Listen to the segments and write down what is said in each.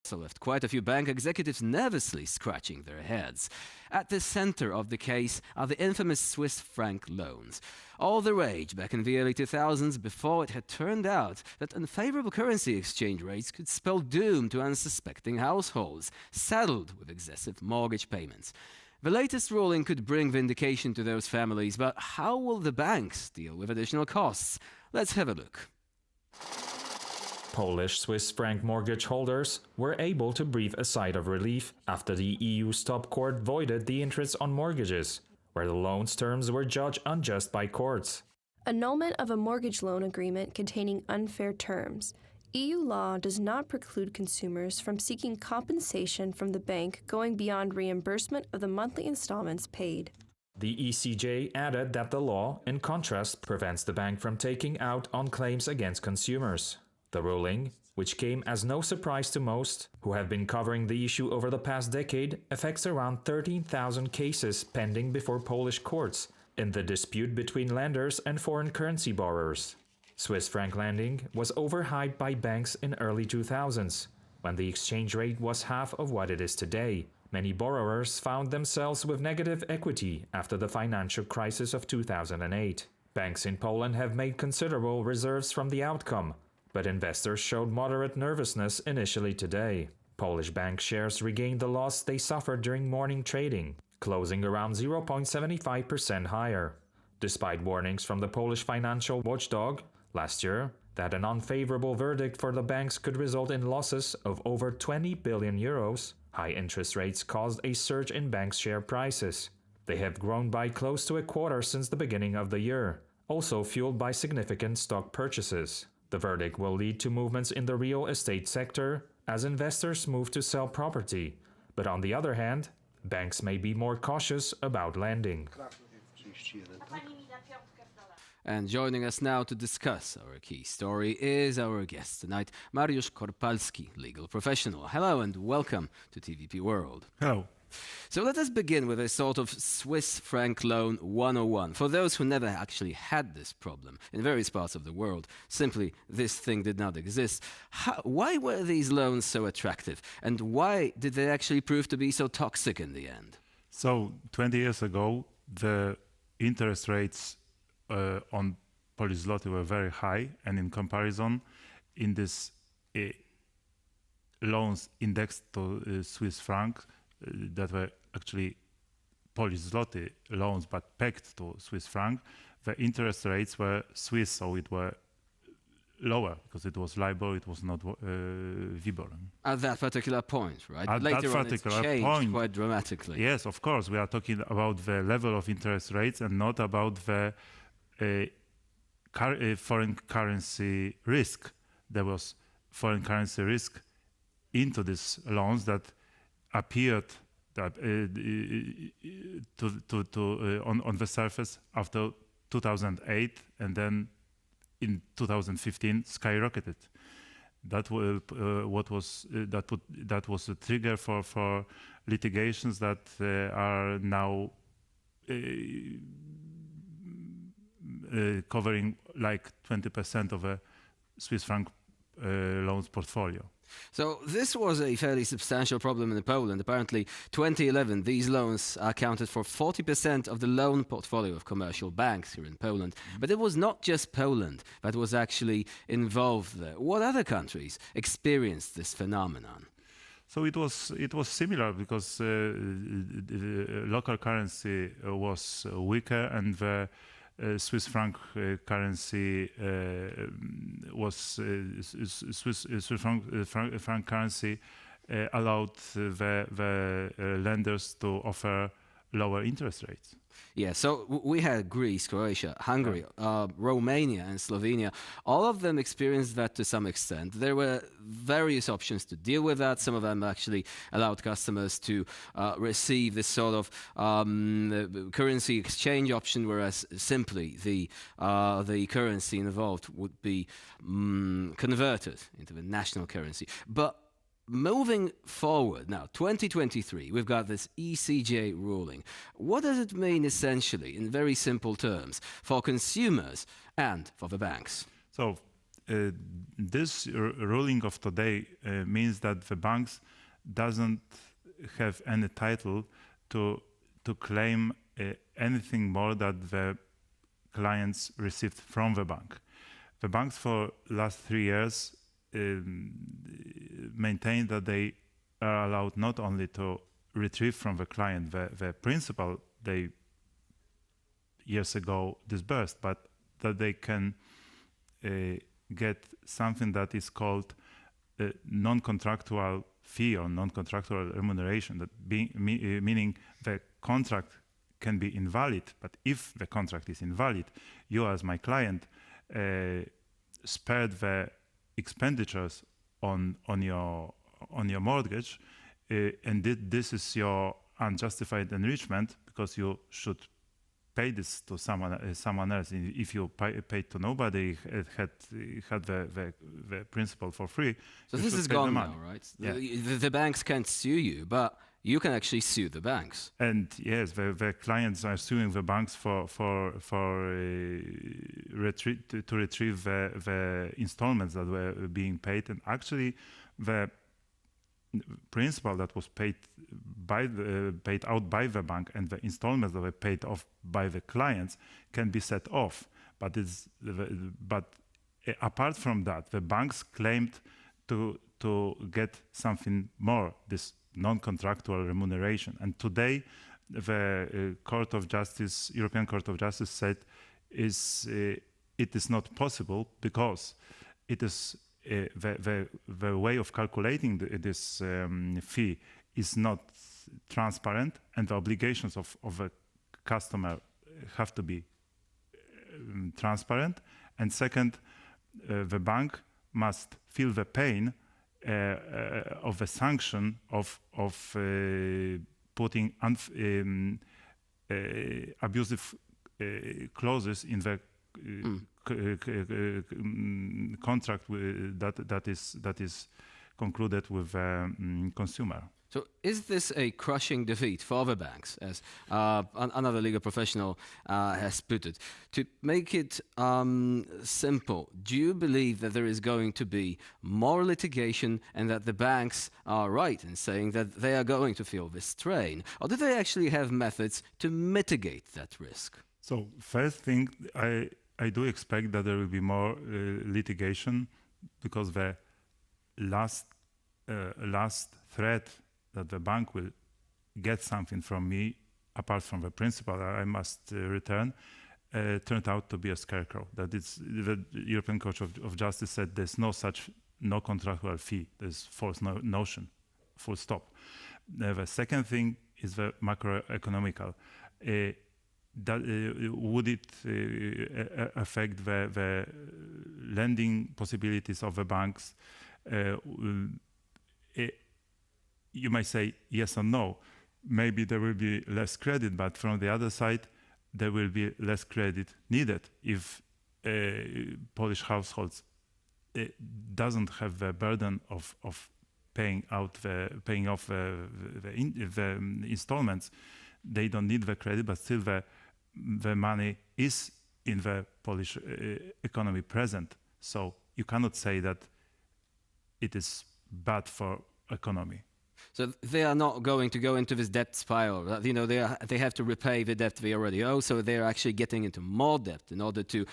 also left quite a few bank executives nervously scratching their heads. At the center of the case are the infamous Swiss franc loans. All the rage back in the early 2000s before it had turned out that unfavorable currency exchange rates could spell doom to unsuspecting households, saddled with excessive mortgage payments. The latest ruling could bring vindication to those families, but how will the banks deal with additional costs? Let's have a look. Polish Swiss franc mortgage holders were able to breathe a sigh of relief after the EU's top court voided the interest on mortgages, where the loan's terms were judged unjust by courts. Annulment of a mortgage loan agreement containing unfair terms. EU law does not preclude consumers from seeking compensation from the bank going beyond reimbursement of the monthly installments paid. The ECJ added that the law, in contrast, prevents the bank from taking out on claims against consumers. The ruling, which came as no surprise to most who have been covering the issue over the past decade, affects around 13,000 cases pending before Polish courts in the dispute between lenders and foreign currency borrowers. Swiss franc lending was overhyped by banks in early 2000s, when the exchange rate was half of what it is today. Many borrowers found themselves with negative equity after the financial crisis of 2008. Banks in Poland have made considerable reserves from the outcome, but investors showed moderate nervousness initially today. Polish bank shares regained the loss they suffered during morning trading, closing around 0.75% higher. Despite warnings from the Polish financial watchdog last year that an unfavorable verdict for the banks could result in losses of over 20 billion euros, high interest rates caused a surge in banks' share prices. They have grown by close to a quarter since the beginning of the year, also fueled by significant stock purchases. The verdict will lead to movements in the real estate sector as investors move to sell property. But on the other hand, banks may be more cautious about lending. And joining us now to discuss our key story is our guest tonight, Mariusz Korpalski, legal professional. Hello and welcome to TVP World. Hello. So let us begin with a sort of Swiss franc loan 101. For those who never actually had this problem in various parts of the world, simply this thing did not exist. Why were these loans so attractive? And why did they actually prove to be so toxic in the end? So 20 years ago, the interest rates on Polish zloty were very high, and in comparison, in this loans indexed to Swiss franc, that were actually Polish zloty loans but pegged to Swiss franc, the interest rates were Swiss, so it were lower because it was LIBOR, it was not WIBOR. At that particular point, right? At Later that on particular it changed point, quite dramatically. Yes, of course. We are talking about the level of interest rates and not about the foreign currency risk. There was foreign currency risk into these loans that appeared that on the surface after 2008, and then in 2015 skyrocketed. That was a trigger for litigations that are now covering like 20% of a Swiss franc loans portfolio. So this was a fairly substantial problem in Poland. Apparently, 2011, these loans accounted for 40% of the loan portfolio of commercial banks here in Poland. But it was not just Poland that was actually involved there. What other countries experienced this phenomenon? So it was similar because the local currency was weaker, and the Swiss franc currency was Swiss franc currency allowed the lenders to offer lower interest rates. Yeah, so we had Greece, Croatia, Hungary, Romania and Slovenia. All of them experienced that to some extent. There were various options to deal with that. Some of them actually allowed customers to receive this sort of currency exchange option, whereas simply the currency involved would be converted into the national currency. But moving forward, now, 2023, we've got this ECJ ruling. What does it mean, essentially, in very simple terms, for consumers and for the banks? So, this ruling of today means that the banks doesn't have any title to claim anything more that the clients received from the bank. The banks for last 3 years maintain that they are allowed not only to retrieve from the client the principal they years ago disbursed, but that they can get something that is called non-contractual fee or non-contractual remuneration, that meaning the contract can be invalid, but if the contract is invalid, you as my client spared the expenditures on your mortgage, and this is your unjustified enrichment because you should pay this to someone else. If you paid to nobody, it had the principal for free. So this is gone now, right? Yeah. The banks can't sue you, but you can actually sue the banks. And yes, the clients are suing the banks to retrieve the installments that were being paid, and actually the principal that was paid out by the bank and the installments that were paid off by the clients can be set off. But apart from that, the banks claimed to get something more, this non-contractual remuneration. And today, the European Court of Justice said it is not possible because it is the way of calculating this fee is not transparent, and the obligations of a customer have to be transparent. And second, the bank must feel the pain of the sanction of putting abusive clauses in the contract that is concluded with the consumer. So is this a crushing defeat for the banks, as another legal professional has put it? To make it simple, do you believe that there is going to be more litigation and that the banks are right in saying that they are going to feel this strain? Or do they actually have methods to mitigate that risk? So first thing, I do expect that there will be more litigation, because the last threat that the bank will get something from me, apart from the principal I must return, turned out to be a scarecrow. That it's the European Court of Justice said there's no contractual fee. There's false notion, full stop. The second thing is the macroeconomical. Would it affect the lending possibilities of the banks? You might say yes or no. Maybe there will be less credit, but from the other side, there will be less credit needed if Polish households doesn't have the burden of paying off the installments. They don't need the credit, but still the money is in the Polish economy present. So you cannot say that it is bad for economy. So they are not going to go into this debt spiral. They have to repay the debt they already owe, so they're actually getting into more debt in order to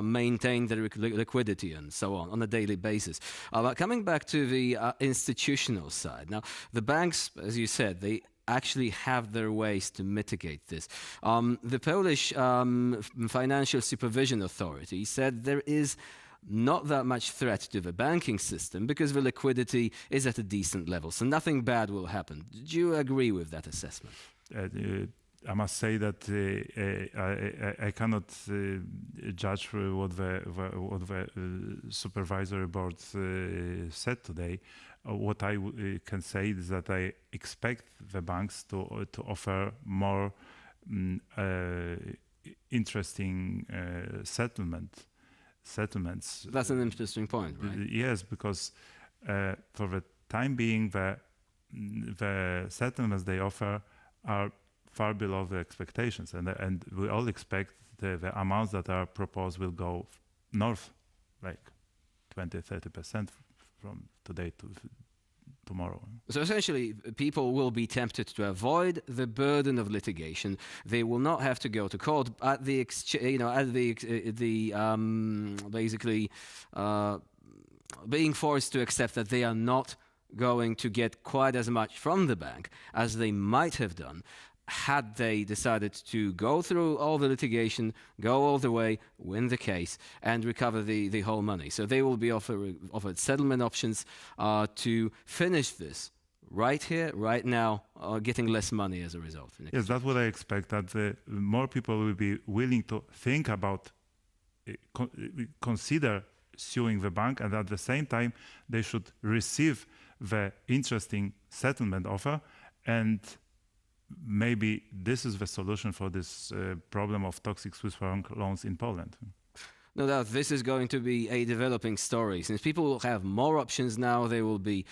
maintain their liquidity and so on a daily basis. But coming back to the institutional side, now the banks, as you said, they actually have their ways to mitigate this. The Polish Financial Supervision Authority said there is not that much threat to the banking system because the liquidity is at a decent level, so nothing bad will happen. Do you agree with that assessment? I must say that I cannot judge what the supervisory board said today. What I can say is that I expect the banks to offer more interesting settlements. That's an interesting point, right? Yes, because for the time being, the settlements they offer are far below the expectations, and we all expect the amounts that are proposed will go north, like 20-30% from today to tomorrow. So essentially, people will be tempted to avoid the burden of litigation. They will not have to go to court at the basically being forced to accept that they are not going to get quite as much from the bank as they might have done had they decided to go through all the litigation, go all the way, win the case, and recover the whole money. So they will be offered settlement options to finish this right here, right now, getting less money as a result. Yes, that's what I expect, that more people will be willing to think about, consider suing the bank, and at the same time, they should receive the interesting settlement offer, and maybe this is the solution for this problem of toxic Swiss franc loans in Poland. No doubt this is going to be a developing story. Since people will have more options now, they will be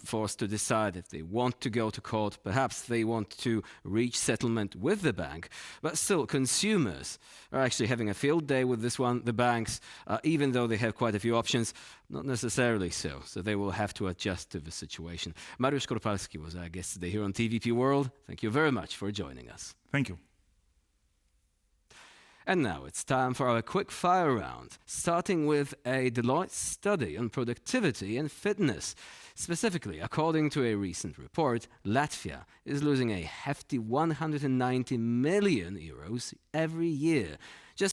forced to decide if they want to go to court. Perhaps they want to reach settlement with the bank. But still, consumers are actually having a field day with this one. The banks, even though they have quite a few options, not necessarily so. So they will have to adjust to the situation. Mariusz Korpalski was our guest today here on TVP World. Thank you very much for joining us. Thank you. And now it's time for our quick fire round, starting with a Deloitte study on productivity and fitness. Specifically, according to a recent report, Latvia is losing a hefty 190 million euros every year